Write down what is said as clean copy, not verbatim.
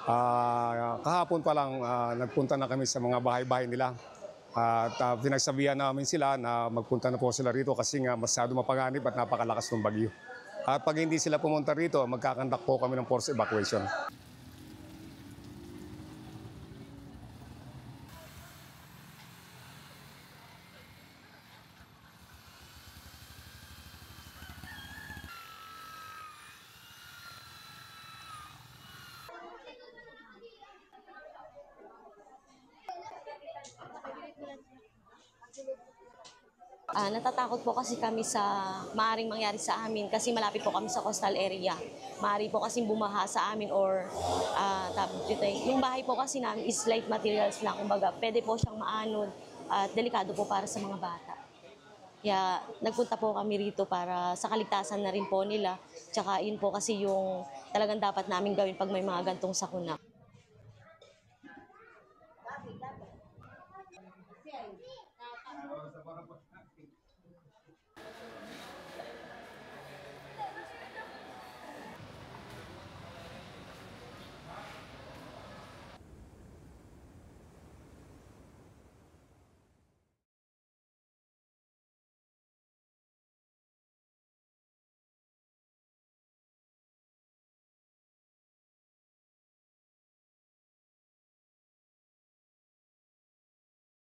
Kahapon pa lang nagpunta na kami sa mga bahay-bahay nila. At pinagsabihan namin sila na magpunta na po sila rito kasi nga masyado mapanganib at napakalakas ng bagyo. At pag hindi sila pumunta rito, magkakandak po kami ng forced evacuation. Natatakot po kasi kami sa maaring mangyari sa amin kasi malapit po kami sa coastal area. Maari po kasi bumaha sa amin or yung bahay po kasi namin is light materials na kumbaga pwede po siyang maanod at delikado po para sa mga bata. Kaya nagpunta po kami rito para sa kaligtasan na rin po nila. Tsaka yun po kasi yung talagang dapat namin gawin pag may mga gantong sakuna.